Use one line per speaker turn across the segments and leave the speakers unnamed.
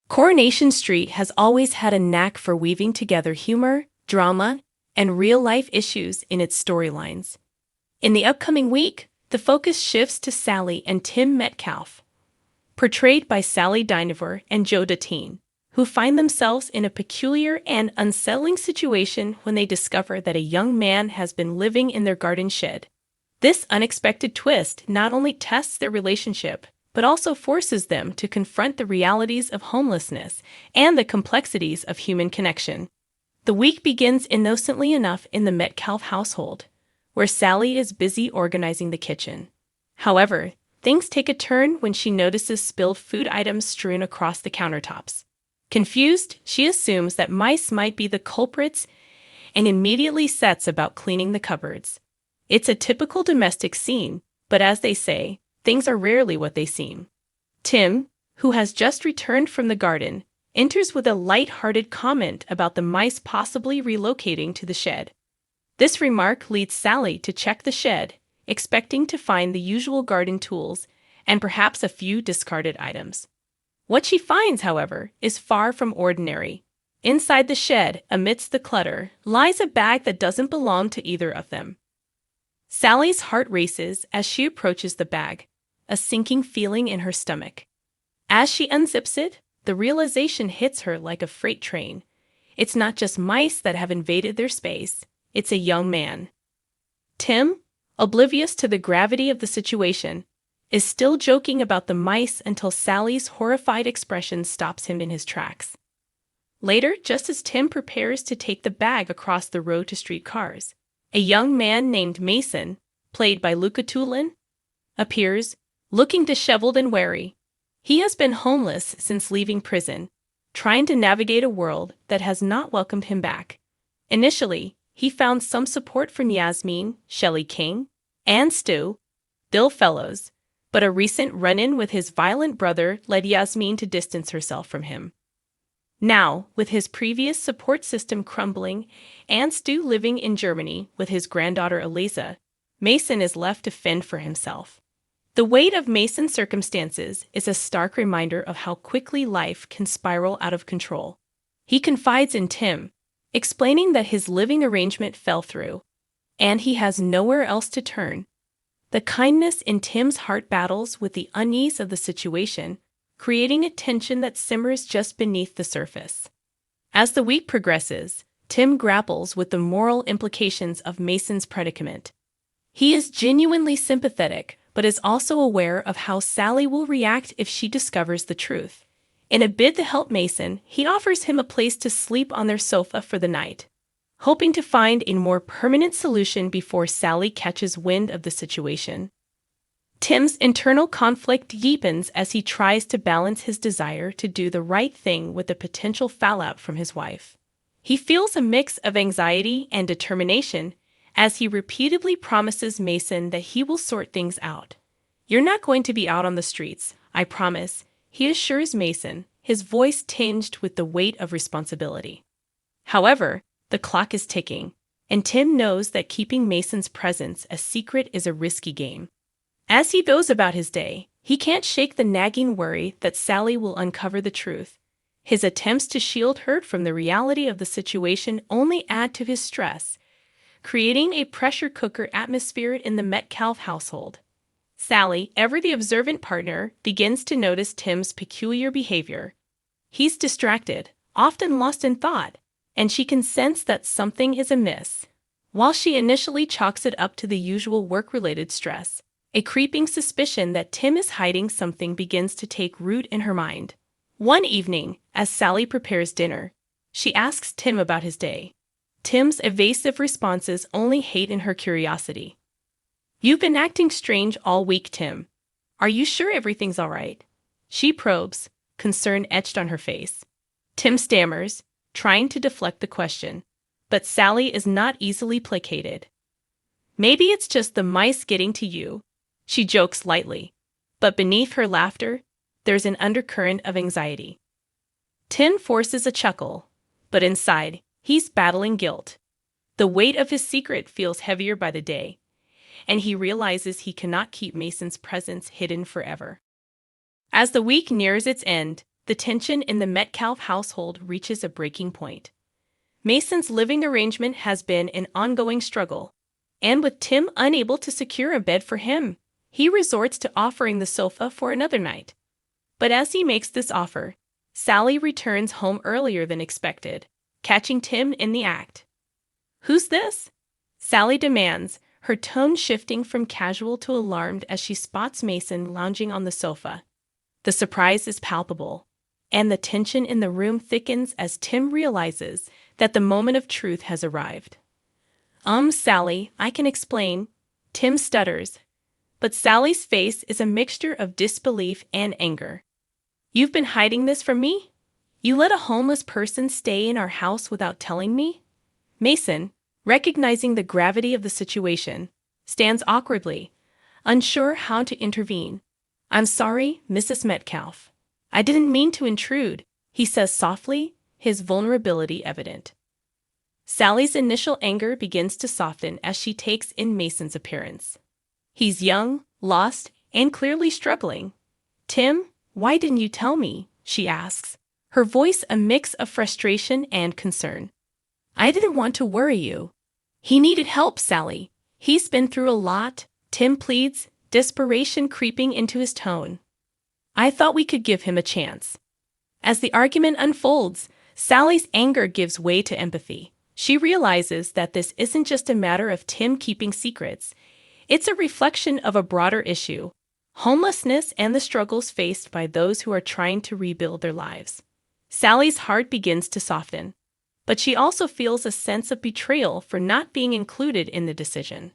Coronation Street has always had a knack for weaving together humor, drama, and real-life issues in its storylines. In the upcoming week, the focus shifts to Sally and Tim Metcalfe, portrayed by Sally Dynevor and Joe Datine, who find themselves in a peculiar and unsettling situation when they discover that a young man has been living in their garden shed. This unexpected twist not only tests their relationship, but also forces them to confront the realities of homelessness and the complexities of human connection. The week begins innocently enough in the Metcalfe household, where Sally is busy organizing the kitchen. However, things take a turn when she notices spilled food items strewn across the countertops. Confused, she assumes that mice might be the culprits and immediately sets about cleaning the cupboards. It's a typical domestic scene, but as they say, things are rarely what they seem. Tim, who has just returned from the garden, enters with a light-hearted comment about the mice possibly relocating to the shed. This remark leads Sally to check the shed, expecting to find the usual garden tools and perhaps a few discarded items. What she finds, however, is far from ordinary. Inside the shed, amidst the clutter, lies a bag that doesn't belong to either of them. Sally's heart races as she approaches the bag, a sinking feeling in her stomach. As she unzips it, the realization hits her like a freight train. It's not just mice that have invaded their space, it's a young man. Tim, oblivious to the gravity of the situation, is still joking about the mice until Sally's horrified expression stops him in his tracks. Later, just as Tim prepares to take the bag across the road to streetcars, a young man named Mason, played by Luca Tulin, appears, looking disheveled and wary. He has been homeless since leaving prison, trying to navigate a world that has not welcomed him back. Initially, he found some support from Yasmin, Shelley King, and Stu, Bill Fellows, but a recent run-in with his violent brother led Yasmin to distance herself from him. Now, with his previous support system crumbling and Stu living in Germany with his granddaughter Eliza, Mason is left to fend for himself. The weight of Mason's circumstances is a stark reminder of how quickly life can spiral out of control. He confides in Tim, explaining that his living arrangement fell through, and he has nowhere else to turn. The kindness in Tim's heart battles with the unease of the situation, creating a tension that simmers just beneath the surface. As the week progresses, Tim grapples with the moral implications of Mason's predicament. He is genuinely sympathetic, but is also aware of how Sally will react if she discovers the truth. In a bid to help Mason, he offers him a place to sleep on their sofa for the night, hoping to find a more permanent solution before Sally catches wind of the situation. Tim's internal conflict deepens as he tries to balance his desire to do the right thing with the potential fallout from his wife. He feels a mix of anxiety and determination as he repeatedly promises Mason that he will sort things out. "You're not going to be out on the streets, I promise," he assures Mason, his voice tinged with the weight of responsibility. However, the clock is ticking, and Tim knows that keeping Mason's presence a secret is a risky game. As he goes about his day, he can't shake the nagging worry that Sally will uncover the truth. His attempts to shield her from the reality of the situation only add to his stress, creating a pressure cooker atmosphere in the Metcalfe household. Sally, ever the observant partner, begins to notice Tim's peculiar behavior. He's distracted, often lost in thought, and she can sense that something is amiss. While she initially chalks it up to the usual work-related stress, a creeping suspicion that Tim is hiding something begins to take root in her mind. One evening, as Sally prepares dinner, she asks Tim about his day. Tim's evasive responses only heighten her curiosity. "You've been acting strange all week, Tim. Are you sure everything's all right?" She probes, concern etched on her face. Tim stammers, trying to deflect the question, but Sally is not easily placated. "Maybe it's just the mice getting to you," she jokes lightly, but beneath her laughter, there's an undercurrent of anxiety. Tim forces a chuckle, but inside, he's battling guilt. The weight of his secret feels heavier by the day, and he realizes he cannot keep Mason's presence hidden forever. As the week nears its end, the tension in the Metcalfe household reaches a breaking point. Mason's living arrangement has been an ongoing struggle, and with Tim unable to secure a bed for him, he resorts to offering the sofa for another night. But as he makes this offer, Sally returns home earlier than expected, catching Tim in the act. "Who's this?" Sally demands, her tone shifting from casual to alarmed as she spots Mason lounging on the sofa. The surprise is palpable, and the tension in the room thickens as Tim realizes that the moment of truth has arrived. Sally, I can explain," Tim stutters. But Sally's face is a mixture of disbelief and anger. "You've been hiding this from me? You let a homeless person stay in our house without telling me?" Mason, recognizing the gravity of the situation, stands awkwardly, unsure how to intervene. "I'm sorry, Mrs. Metcalfe. I didn't mean to intrude," he says softly, his vulnerability evident. Sally's initial anger begins to soften as she takes in Mason's appearance. He's young, lost, and clearly struggling. "Tim, why didn't you tell me?" she asks, her voice a mix of frustration and concern. "I didn't want to worry you." "He needed help, Sally. He's been through a lot," Tim pleads, desperation creeping into his tone. "I thought we could give him a chance." As the argument unfolds, Sally's anger gives way to empathy. She realizes that this isn't just a matter of Tim keeping secrets. It's a reflection of a broader issue: homelessness and the struggles faced by those who are trying to rebuild their lives. Sally's heart begins to soften, but she also feels a sense of betrayal for not being included in the decision.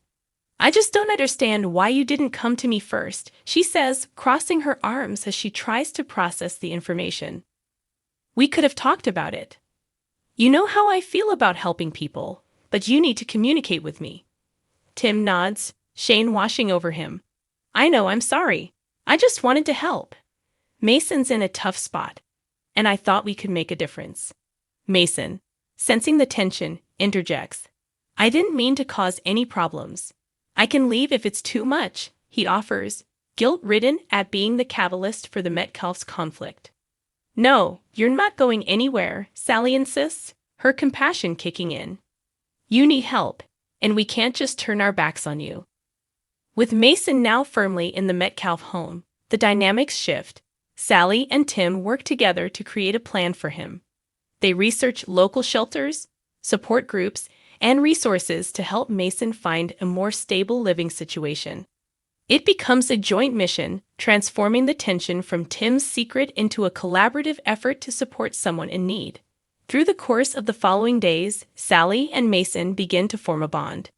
"I just don't understand why you didn't come to me first," she says, crossing her arms as she tries to process the information. "We could have talked about it. You know how I feel about helping people, but you need to communicate with me." Tim nods, shame washing over him. "I know, I'm sorry. I just wanted to help. Mason's in a tough spot, and I thought we could make a difference." Mason, sensing the tension, interjects. "I didn't mean to cause any problems. I can leave if it's too much," he offers, guilt-ridden at being the catalyst for the Metcalfe's conflict. "No, you're not going anywhere," Sally insists, her compassion kicking in. "You need help, and we can't just turn our backs on you." With Mason now firmly in the Metcalfe home, the dynamics shift. Sally and Tim work together to create a plan for him. They research local shelters, support groups, and resources to help Mason find a more stable living situation. It becomes a joint mission, transforming the tension from Tim's secret into a collaborative effort to support someone in need. Through the course of the following days, Sally and Mason begin to form a bond.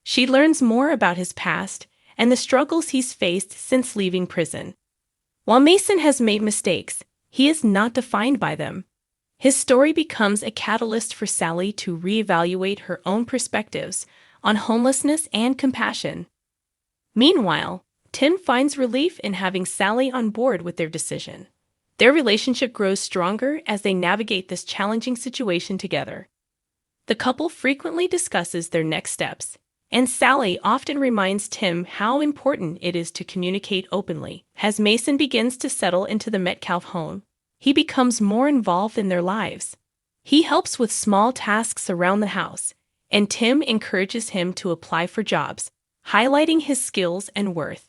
She learns more about his past and the struggles he's faced since leaving prison. While Mason has made mistakes, he is not defined by them. His story becomes a catalyst for Sally to reevaluate her own perspectives on homelessness and compassion. Meanwhile, Tim finds relief in having Sally on board with their decision. Their relationship grows stronger as they navigate this challenging situation together. The couple frequently discusses their next steps, and Sally often reminds Tim how important it is to communicate openly. As Mason begins to settle into the Metcalfe home, he becomes more involved in their lives. He helps with small tasks around the house, and Tim encourages him to apply for jobs, highlighting his skills and worth.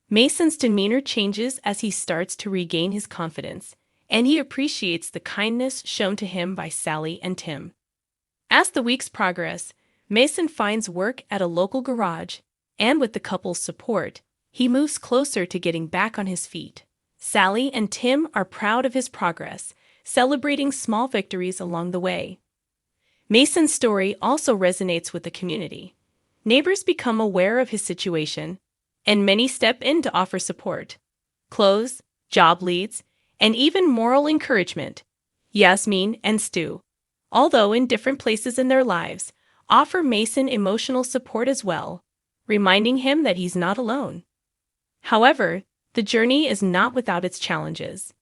Mason's demeanor changes as he starts to regain his confidence, and he appreciates the kindness shown to him by Sally and Tim. As the weeks progress, Mason finds work at a local garage, and with the couple's support, he moves closer to getting back on his feet. Sally and Tim are proud of his progress, celebrating small victories along the way. Mason's story also resonates with the community. Neighbors become aware of his situation, and many step in to offer support. Clothes, job leads, and even moral encouragement. Yasmin and Stu, although in different places in their lives, offer Mason emotional support as well, reminding him that he's not alone. However, the journey is not without its challenges.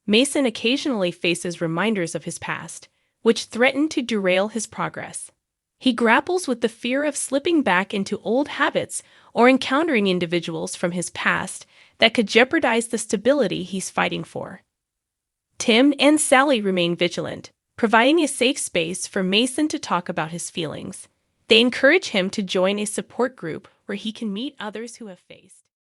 Mason occasionally faces reminders of his past, which threaten to derail his progress. He grapples with the fear of slipping back into old habits or encountering individuals from his past that could jeopardize the stability he's fighting for. Tim and Sally remain vigilant, providing a safe space for Mason to talk about his feelings. They encourage him to join a support group where he can meet others who have faced